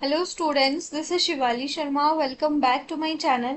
Hello students, this is Shivali Sharma. Welcome back to my channel.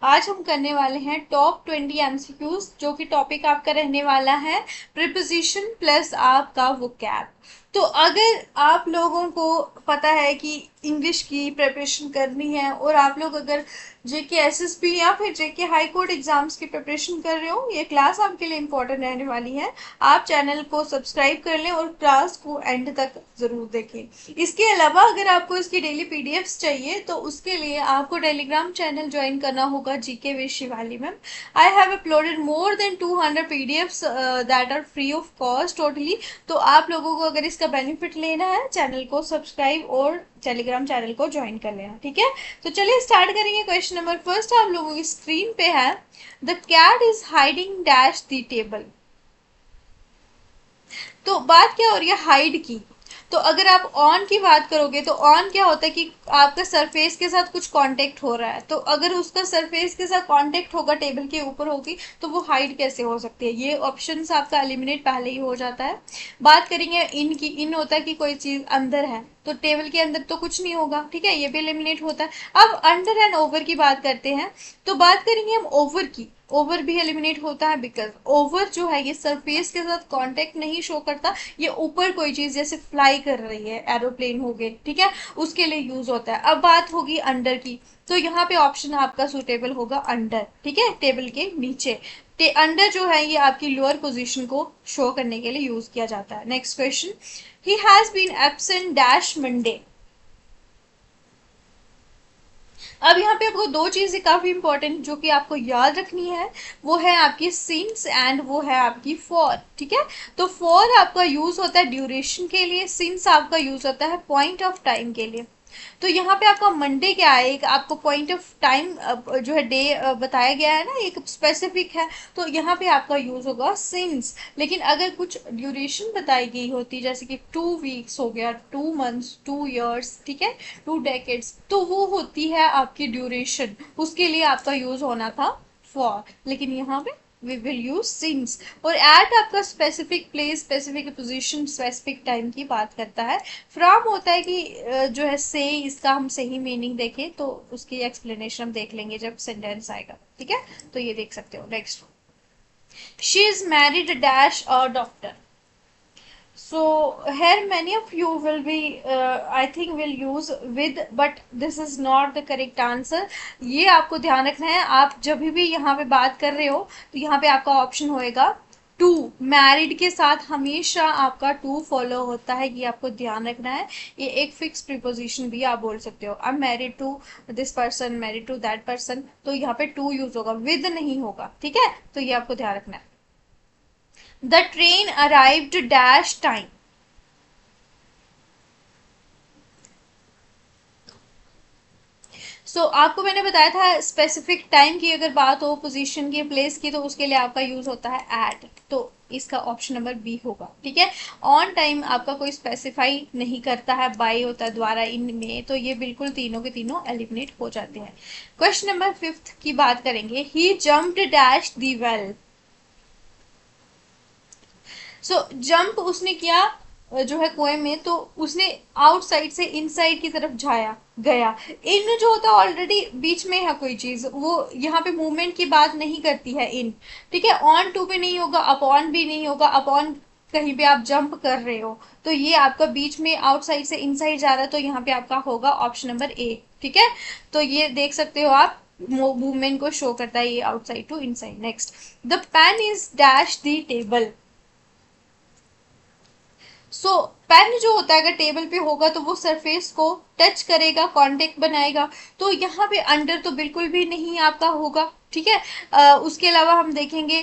आज हम करने वाले हैं टॉप 20 एमसीक्यूज, जो कि टॉपिक आपका रहने वाला है प्रीपोजिशन प्लस आपका वोकैब। तो अगर आप लोगों को पता है कि इंग्लिश की प्रिपरेशन करनी है और आप लोग अगर जेके एसएसबी या फिर जेके हाई कोर्ट एग्जाम्स की प्रिपरेशन कर रहे हो, ये क्लास आपके लिए इंपॉर्टेंट रहने वाली है। आप चैनल को सब्सक्राइब कर लें और क्लास को एंड तक जरूर देखें। इसके अलावा अगर आपको इसकी डेली पीडीएफ्स चाहिए तो उसके लिए आपको टेलीग्राम चैनल ज्वाइन करना होगा, GK with Shivali ma'am. I have uploaded more than 200 PDFs that are free of cost totally. तो आप लोगों को अगर इसका बेनिफिट लेना है, चैनल को सब्सक्राइब और टेलीग्राम चैनल को ज्वाइन कर लेना, ठीक है। तो चलिए स्टार्ट करेंगे। क्वेश्चन नंबर फर्स्ट आप लोगों की स्क्रीन पे है, the cat is hiding dash the table. तो बात क्या हो रही है हाइड की। तो अगर आप ऑन की बात करोगे तो ऑन क्या होता है कि आपका सरफेस के साथ कुछ कांटेक्ट हो रहा है, तो अगर उसका सरफेस के साथ कांटेक्ट होगा, टेबल के ऊपर होगी, तो वो हाइड कैसे हो सकती है। ये ऑप्शन आपका एलिमिनेट पहले ही हो जाता है। बात करेंगे इन की। इन होता है कि कोई चीज अंदर है, तो टेबल के अंदर तो कुछ नहीं होगा, ठीक है, ये भी एलिमिनेट होता है। अब अंडर एंड ओवर की बात करते हैं। तो बात करेंगे हम ओवर की। ओवर भी एलिमिनेट होता है, बिकॉज ओवर जो है ये सरफेस के साथ कांटेक्ट नहीं शो करता। ये ऊपर कोई चीज जैसे फ्लाई कर रही है, एरोप्लेन हो गए, ठीक है, उसके लिए यूज होता है। अब बात होगी अंडर की। तो यहाँ पे ऑप्शन आपका सुटेबल होगा अंडर, ठीक है, टेबल के नीचे। अंडर जो है ये आपकी लोअर पोजीशन को शो करने के लिए यूज किया जाता है। Next question, he has been absent dash Monday. अब यहाँ पे आपको दो चीजें काफी इंपॉर्टेंट जो कि आपको याद रखनी है, वो है आपकी सिंस एंड वो है आपकी फॉर, ठीक है। तो फॉर आपका यूज होता है ड्यूरेशन के लिए, सिंस आपका यूज होता है पॉइंट ऑफ टाइम के लिए। तो यहाँ पे आपका मंडे क्या है, एक आपको पॉइंट ऑफ टाइम जो है डे बताया गया है ना, एक स्पेसिफिक है। तो यहाँ पे आपका यूज होगा सिंस। लेकिन अगर कुछ ड्यूरेशन बताई गई होती, जैसे कि 2 वीक्स हो गया, 2 मंथ्स, 2 इयर्स, ठीक है, 2 डेकेड्स, तो वो होती है आपकी ड्यूरेशन, उसके लिए आपका यूज होना था फॉर। लेकिन यहाँ पे वी विल यूज सिंस। और एट आपका specific place, specific position, specific time की बात करता है। फ्रॉम होता है कि जो है से, इसका हम सही मीनिंग देखें तो उसकी एक्सप्लेनेशन हम देख लेंगे जब सेंटेंस आएगा, ठीक है। तो ये देख सकते हो। Next, she is married dash a doctor. So here many of you will be I think will use with, but this is not the correct answer. ये आपको ध्यान रखना है। आप जब भी यहाँ पे बात कर रहे हो तो यहाँ पे आपका ऑप्शन होएगा टू। मैरिड के साथ हमेशा आपका टू फॉलो होता है, ये आपको ध्यान रखना है। ये एक फिक्स प्रीपोजिशन भी आप बोल सकते हो। I am married to this person, married to that person, तो यहाँ पे टू यूज होगा, विद नहीं होगा, ठीक है। तो ये आपको ध्यान रखना है। The train arrived dash time. आपको मैंने बताया था स्पेसिफिक टाइम की अगर बात हो, पोजीशन की, प्लेस की, तो उसके लिए आपका यूज होता है एट। तो इसका ऑप्शन नंबर बी होगा, ठीक है। ऑन टाइम आपका कोई स्पेसिफाई नहीं करता है, बाय होता है द्वारा, इन में, तो ये बिल्कुल तीनों के तीनों एलिमिनेट हो जाते हैं। क्वेश्चन नंबर फिफ्थ की बात करेंगे, ही जम्प्ड डैश दी वेल। जंप उसने किया जो है कुएं में, तो उसने आउटसाइड से इनसाइड की तरफ जाया गया। इन जो होता है ऑलरेडी बीच में है कोई चीज, वो यहाँ पे मूवमेंट की बात नहीं करती है इन, ठीक है। ऑन टू भी नहीं होगा, अपॉन भी नहीं होगा। अपॉन कहीं पे आप जंप कर रहे हो, तो ये आपका बीच में आउटसाइड से इनसाइड जा रहा है, तो यहाँ पे आपका होगा ऑप्शन नंबर ए, ठीक है। तो ये देख सकते हो आप, मूवमेंट को शो करता है ये outside to inside. Next, the pen is dash the table. Pen जो होता है अगर टेबल पे होगा तो वो सरफेस को टच करेगा, कांटेक्ट बनाएगा। तो यहाँ पे अंडर तो बिल्कुल भी नहीं आपका होगा, ठीक है। उसके अलावा हम देखेंगे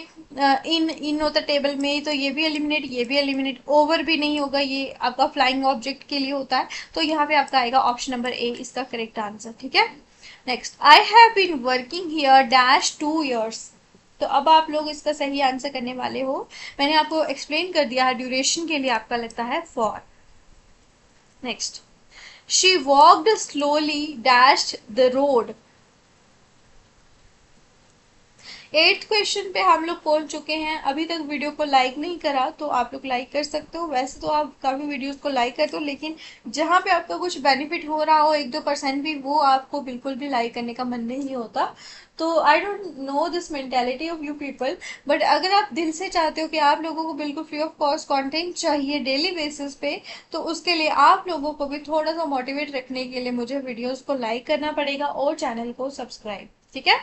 इन इन होता टेबल में, तो ये भी एलिमिनेट, ये भी एलिमिनेट। ओवर भी नहीं होगा, ये आपका फ्लाइंग ऑब्जेक्ट के लिए होता है। तो यहाँ पे आपका आएगा ऑप्शन नंबर ए, इसका करेक्ट आंसर, ठीक है। Next, I have been working here dash 2 years. तो अब आप लोग इसका सही आंसर करने वाले हो। मैंने आपको एक्सप्लेन कर दिया है, ड्यूरेशन के लिए आपका लगता है for. Next, she walked slowly dash the road. 8th question पे हम लोग पहुंच चुके हैं। अभी तक वीडियो को लाइक नहीं करा तो आप लोग लाइक कर सकते हो। वैसे तो आप काफ़ी वीडियोस को लाइक करते हो, लेकिन जहाँ पे आपका कुछ बेनिफिट हो रहा हो 1-2% भी, वो आपको बिल्कुल भी लाइक करने का मन नहीं होता। तो I don't know this mentality of you people, but अगर आप दिल से चाहते हो कि आप लोगों को बिल्कुल फ्री ऑफ कॉस्ट कंटेंट चाहिए डेली बेसिस पे, तो उसके लिए आप लोगों को भी थोड़ा सा मोटिवेट रखने के लिए मुझे वीडियोस को लाइक करना पड़ेगा और चैनल को सब्सक्राइब, ठीक है।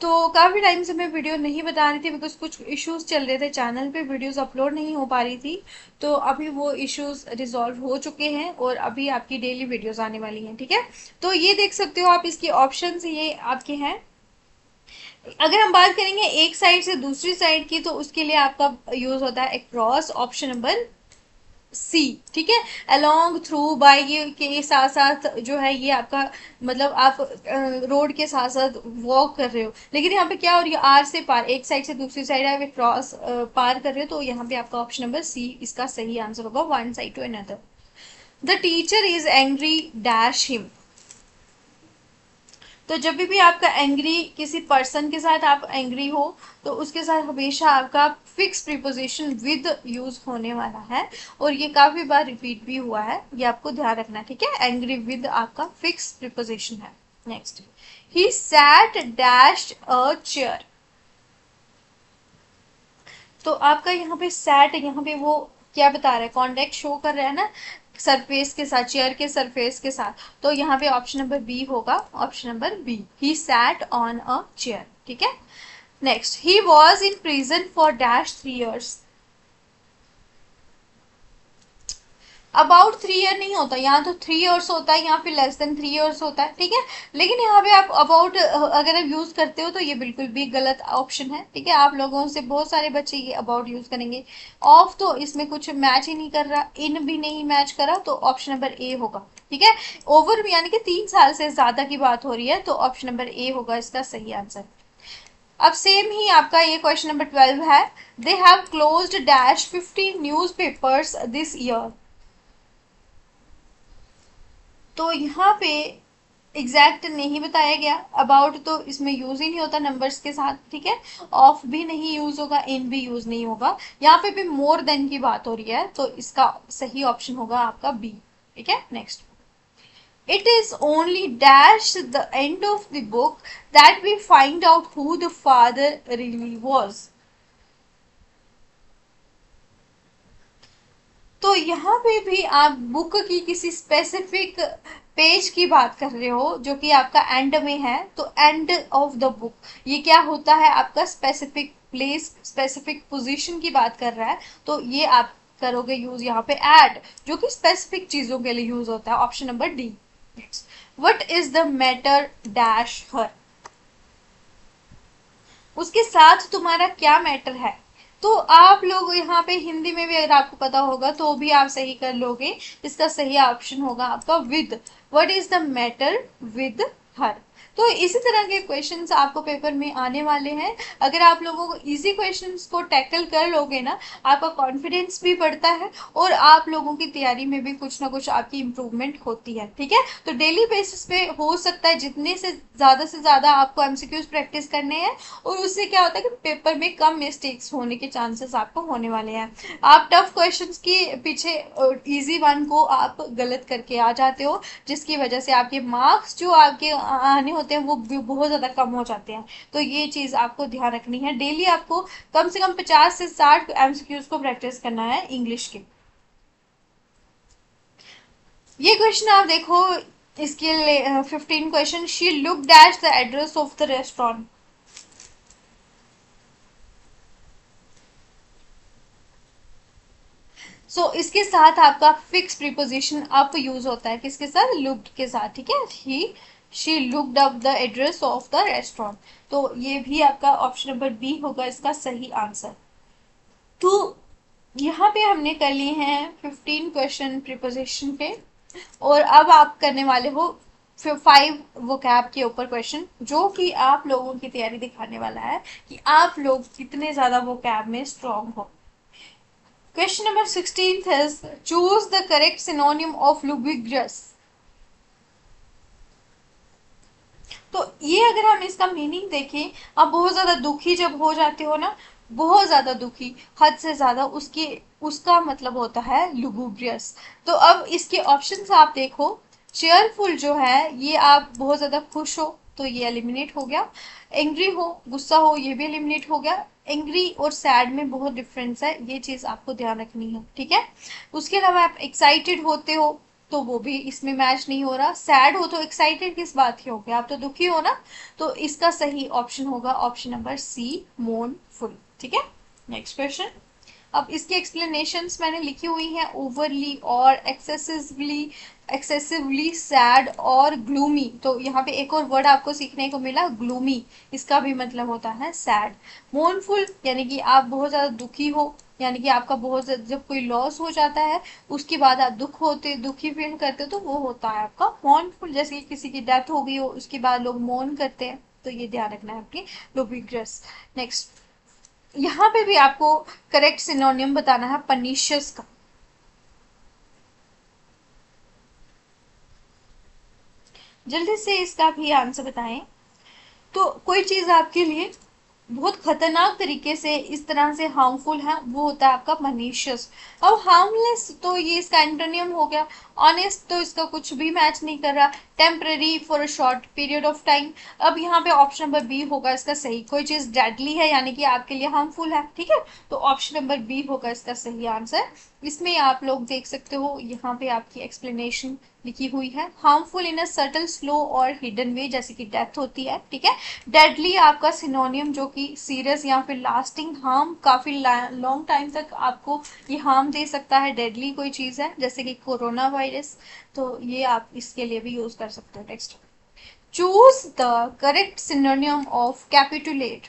तो काफ़ी टाइम से मैं वीडियो नहीं बता रही थी बिकॉज कुछ इश्यूज चल रहे थे, चैनल पे वीडियोस अपलोड नहीं हो पा रही थी। तो अभी वो इश्यूज रिजॉल्व हो चुके हैं और अभी आपकी डेली वीडियोस आने वाली हैं, ठीक है। तो ये देख सकते हो आप, इसकी ऑप्शंस ये आपके हैं। अगर हम बात करेंगे एक साइड से दूसरी साइड की, तो उसके लिए आपका यूज होता है अक्रॉस, ऑप्शन नंबर सी, ठीक है। अलोंग, थ्रू, बाय, ये के साथ साथ जो है ये आपका मतलब आप रोड के साथ साथ वॉक कर रहे हो, लेकिन यहाँ पे क्या हो रही है, आर से पार, एक साइड से दूसरी साइड आप क्रॉस पार कर रहे हो, तो यहाँ पे आपका ऑप्शन नंबर सी इसका सही आंसर होगा, one side to another. The teacher is angry dash him. तो जब भी आपका एंग्री किसी पर्सन के साथ आप एंग्री हो, तो उसके साथ हमेशा आपका फिक्स प्रीपोजिशन विद यूज होने वाला है, और ये काफी बार रिपीट भी हुआ है, ये आपको ध्यान रखना है, ठीक है। एंग्री विद आपका फिक्स प्रीपोजिशन है। Next, he sat dash a chair. तो आपका यहाँ पे सैट, यहाँ पे वो क्या बता रहा है, कॉन्टेक्ट शो कर रहा है ना सरफेस के साथ, चेयर के सरफेस के साथ, तो यहाँ पे ऑप्शन नंबर बी होगा, option number B, he sat on a chair, ठीक है। Next, he was in prison for dash 3 years। About 3 year नहीं होता, यहाँ तो 3 years होता है, यहाँ पे लेस देन 3 years होता है, ठीक है। लेकिन यहाँ पे आप अबाउट अगर आप यूज करते हो तो ये बिल्कुल भी गलत ऑप्शन है, ठीक है। आप लोगों से बहुत सारे बच्चे ये अबाउट यूज करेंगे। ऑफ तो इसमें कुछ मैच ही नहीं कर रहा, इन भी नहीं मैच करा, तो ऑप्शन नंबर ए होगा, ठीक है। ओवर यानी कि 3 साल से ज्यादा की बात हो रही है, तो ऑप्शन नंबर ए होगा इसका सही आंसर। अब सेम ही आपका ये क्वेश्चन नंबर 12 है। They have closed dash 15 news papers this year. तो यहाँ पे एग्जैक्ट नहीं बताया गया, अबाउट तो इसमें यूज ही नहीं होता नंबर्स के साथ, ठीक है। ऑफ भी नहीं यूज होगा, इन भी यूज नहीं होगा, यहाँ पे भी मोर देन की बात हो रही है, तो इसका सही ऑप्शन होगा आपका बी, ठीक है। Next, it is only dash the end of the book that we find out who the father really was। तो यहाँ पे भी आप बुक की किसी स्पेसिफिक पेज की बात कर रहे हो जो कि आपका एंड में है, तो एंड ऑफ द बुक ये क्या होता है, आपका स्पेसिफिक प्लेस, स्पेसिफिक पोजीशन की बात कर रहा है, तो ये आप करोगे यूज यहाँ पे एड, जो कि स्पेसिफिक चीजों के लिए यूज होता है, option number D. What is the matter dash her. उसके साथ तुम्हारा क्या मैटर है। तो आप लोग यहाँ पे हिंदी में भी अगर आपको पता होगा तो भी आप सही कर लोगे, इसका सही ऑप्शन होगा आपका with. What is the matter with her. तो इसी तरह के क्वेश्चंस आपको पेपर में आने वाले हैं। अगर आप लोगों को इजी क्वेश्चंस को टैकल कर लोगे ना, आपका कॉन्फिडेंस भी बढ़ता है और आप लोगों की तैयारी में भी कुछ ना कुछ आपकी इंप्रूवमेंट होती है, ठीक है। तो डेली बेसिस पे हो सकता है जितने से ज्यादा आपको एमसीक्यूज प्रैक्टिस करने हैं, और उससे क्या होता है कि पेपर में कम मिस्टेक्स होने के चांसेस आपको होने वाले हैं। आप टफ क्वेश्चंस के पीछे इजी वन को आप गलत करके आ जाते हो, जिसकी वजह से आपके मार्क्स जो आपके आने होते हैं वो बहुत ज़्यादा कम हो जाते हैं। तो ये चीज़ आपको ध्यान रखनी है, डेली आपको कम से कम 50 से 60 एमसीक्यूज को प्रैक्टिस करना है इंग्लिश के। ये क्वेश्चन आप देखो, इसके लिए 15 question, she look dash the address of the restaurant. इसके साथ आपका फिक्स प्रीपोजिशन अप यूज होता है, किसके साथ, लुक्ड के साथ, ठीक है। He she looked up the address of the restaurant, तो ये भी आपका ऑप्शन नंबर बी होगा इसका सही आंसर। तो यहाँ पे हमने कर लिए हैं 15 क्वेश्चन प्रीपोजिशन पे, और अब आप करने वाले हो 5 वोकैब के ऊपर क्वेश्चन, जो कि आप लोगों की तैयारी दिखाने वाला है कि आप लोग कितने ज्यादा वोकैब में स्ट्रांग हो। Question number 16th is choose the correct synonym of lugubrious. तो ये अगर हम इसका मीनिंग देखें, आप बहुत ज्यादा दुखी जब हो जाते हो ना, बहुत ज्यादा दुखी, हद से ज्यादा, उसकी उसका मतलब होता है लुगुब्रियस। तो अब इसके ऑप्शंस आप देखो, चेयरफुल जो है ये आप बहुत ज्यादा खुश हो तो ये एलिमिनेट हो गया, एंग्री हो, गुस्सा हो, ये भी एलिमिनेट हो गया। एंग्री और सैड में बहुत डिफरेंस है, ये चीज आपको ध्यान रखनी है, ठीक है। उसके अलावा आप एक्साइटेड होते हो तो वो भी इसमें मैच नहीं हो रहा, सैड हो तो एक्साइटेड किस बात की हो गया, आप तो दुखी हो ना। तो इसका सही ऑप्शन होगा ऑप्शन नंबर सी, मोurnफुल, ठीक है। Next question. अब इसकी एक्सप्लेनेशंस मैंने लिखी हुई हैं, ओवरली और एक्सेसिवली सैड और ग्लूमी। तो यहाँ पे एक और वर्ड आपको सीखने को मिला, ग्लूमी, इसका भी मतलब होता है सैड। मोurnफुल यानी कि आप बहुत ज्यादा दुखी हो, यानी कि आपका बहुत जब कोई लॉस हो जाता है उसके बाद आप दुखी फील करते हो तो वो होता है आपका मोurnफुल। जैसे कि किसी की डेथ हो गई हो उसके बाद लोग मोर्न करते हैं, तो ये ध्यान रखना है आपकी लुबिग्रस। नेक्स्ट, यहाँ पे भी आपको करेक्ट सिनोनियम बताना है पनीशियस का। जल्दी से इसका भी आंसर बताएं। तो कोई चीज आपके लिए बहुत खतरनाक तरीके से इस तरह से हार्मफुल है, वो होता है आपका मनीशियस। अब हार्मलेस तो ये इसका एंटोनियम हो गया, ऑनेस्ट तो इसका कुछ भी मैच नहीं कर रहा, temporary for a short period of time. अब यहाँ पे ऑप्शन नंबर बी होगा इसका सही, कोई चीज डेडली है यानी कि आपके लिए हार्मफुल है, ठीक है। तो ऑप्शन नंबर बी होगा इसका सही आंसर। इसमें आप लोग देख सकते हो यहाँ पे आपकी एक्सप्लेनेशन लिखी हुई है, harmful in a subtle slow और हिडन वे, जैसे कि डेथ होती है, ठीक है। डेडली आपका सिनोनियम जो कि सीरियस या फिर लास्टिंग हार्म, काफी लॉन्ग टाइम तक आपको ये हार्म दे सकता है, डेडली कोई चीज है, जैसे कि कोरोना वायरस। तो ये आप इसके लिए भी यूज कर सकते हो। Next, choose the correct सिनोनियम of capitulate.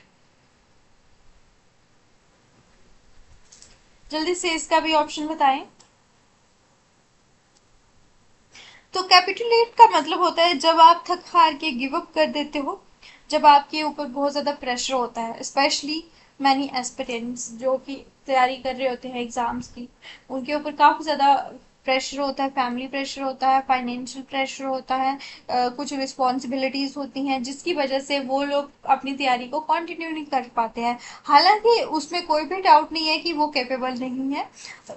जल्दी से इसका भी ऑप्शन बताएं। तो कैपिटुलेट का मतलब होता है जब आप थक हार के गिव अप कर देते हो, जब आपके ऊपर बहुत ज्यादा प्रेशर होता है, स्पेशली मैनी एस्पिरेंट्स जो कि तैयारी कर रहे होते हैं एग्जाम्स की, उनके ऊपर काफी ज्यादा प्रेशर होता है, फैमिली प्रेशर होता है, फाइनेंशियल प्रेशर होता है, कुछ रिस्पॉन्सिबिलिटीज होती हैं जिसकी वजह से वो लोग अपनी तैयारी को कंटिन्यू नहीं कर पाते हैं। हालांकि उसमें कोई भी डाउट नहीं है कि वो कैपेबल नहीं है,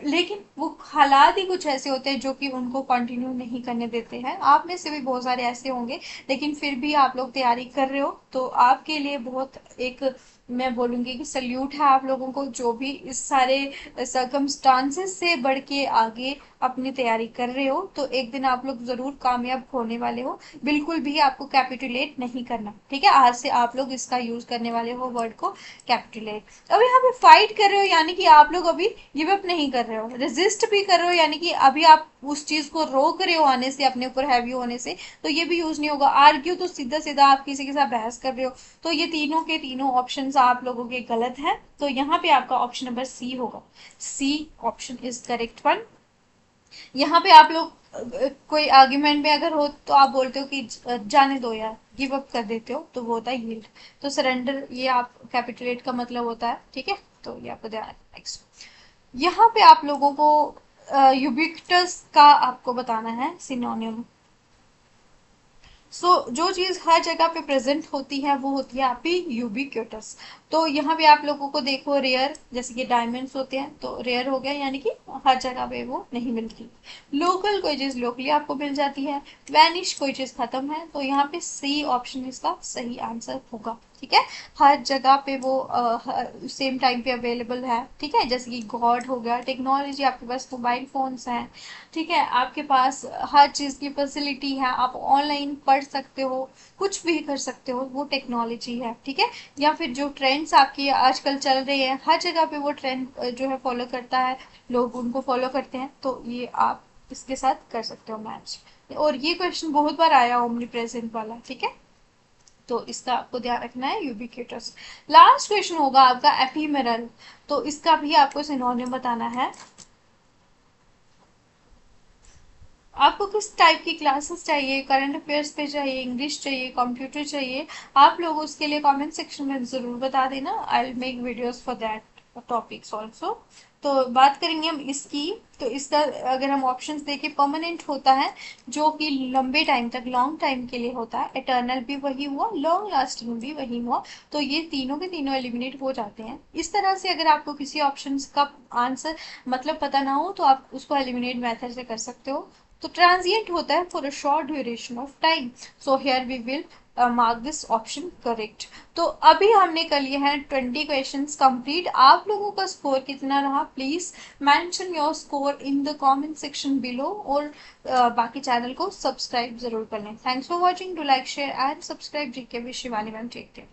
लेकिन वो हालात ही कुछ ऐसे होते हैं जो कि उनको कंटिन्यू नहीं करने देते हैं। आप में से भी बहुत सारे ऐसे होंगे, लेकिन फिर भी आप लोग तैयारी कर रहे हो तो आपके लिए बहुत एक, मैं बोलूंगी कि सल्यूट है आप लोगों को, जो भी इस सारे सर्कमस्टांसेस से बढ़ के आगे अपनी तैयारी कर रहे हो, तो एक दिन आप लोग जरूर कामयाब होने वाले हो। बिल्कुल भी आपको कैपिटुलेट नहीं करना, ठीक है। आज से आप लोग इसका यूज करने वाले हो वर्ड को, कैपिटुलेट। अब यहाँ पे फाइट कर रहे हो यानी कि आप लोग अभी गिव अप नहीं कर रहे हो, रेजिस्ट भी कर रहे हो यानी कि अभी आप उस चीज को रोक रहे हो आने से, अपने ऊपर हैवी होने से, तो ये भी यूज नहीं होगा। आर्ग्यू तो सीधा सीधा आप किसी के साथ बहस कर रहे हो। तो ये तीनों के तीनों ऑप्शंस आप लोगों के गलत हैं, तो यहाँ पे आपका ऑप्शन नंबर सी होगा, C option is correct one. यहाँ पे आप लोग कोई आर्ग्यूमेंट में अगर हो तो आप बोलते हो कि जाने दो यार, गिव अप कर देते हो, तो वो होता है यील्ड। तो सरेंडर ये आप कैपिटुलेट का मतलब होता है, ठीक है। तो ये आपको ध्यान रखना। नेक्स्ट, यहाँ पे आप लोगों को यूबिक्टस का आपको बताना है सिनोनियम। जो चीज हर जगह पे प्रेजेंट होती है वो होती है आपकी यूबिक्यूटस। तो यहाँ पे आप लोगों को देखो, रेयर जैसे कि डायमंड्स होते हैं तो रेयर हो गया यानी कि हर जगह पे वो नहीं मिलती। लोकल कोई चीज लोकली आपको मिल जाती है, वैनिश कोई चीज खत्म है, तो यहाँ पे सी ऑप्शन इसका सही आंसर होगा, ठीक है। हर जगह पे वो सेम टाइम पे अवेलेबल है, ठीक है। जैसे कि गॉड हो गया, टेक्नोलॉजी, आपके पास मोबाइल फोन्स हैं, ठीक है, आपके पास हर चीज की फैसिलिटी है, आप ऑनलाइन पढ़ सकते हो, कुछ भी कर सकते हो, वो टेक्नोलॉजी है, ठीक है। या फिर जो ट्रेंड्स आपकी आजकल चल रहे हैं हर जगह पे वो ट्रेंड जो है फॉलो करता है, लोग उनको फॉलो करते हैं, तो ये आप इसके साथ कर सकते हो मैच। और ये क्वेश्चन बहुत बार आया ओमनी प्रेजेंट वाला, ठीक है। तो इसका आपको ध्यान रखना है, यूबिक्यूटस। लास्ट क्वेश्चन होगा आपका एफीमेरल। तो इसका भी आपको सिनोनिम बताना है। आपको किस टाइप की क्लासेस चाहिए, करंट अफेयर्स पे चाहिए, इंग्लिश चाहिए, कंप्यूटर चाहिए, आप लोग उसके लिए कमेंट सेक्शन में जरूर बता देना, I will make videos for that topics also. तो बात करेंगे हम इसकी। तो इसका अगर हम ऑप्शंस देखें, परमानेंट होता है जो कि लंबे टाइम तक, लॉन्ग टाइम के लिए होता है, इटर्नल भी वही हुआ, लॉन्ग लास्टिंग भी वही हुआ। तो ये तीनों के तीनों एलिमिनेट हो जाते हैं। इस तरह से अगर आपको किसी ऑप्शंस का आंसर मतलब पता ना हो तो आप उसको एलिमिनेट मेथड से कर सकते हो। तो ट्रांजिएंट होता है for a short duration of time. So here we will mark this option correct. तो अभी हमने कर लिए हैं 20 क्वेश्चंस कंप्लीट। आप लोगों का स्कोर कितना रहा, please mention your score in the comment section below. और बाकी चैनल को सब्सक्राइब जरूर कर लें। Thanks for watching, do like share and subscribe. GK with Shivani ma'am, take care.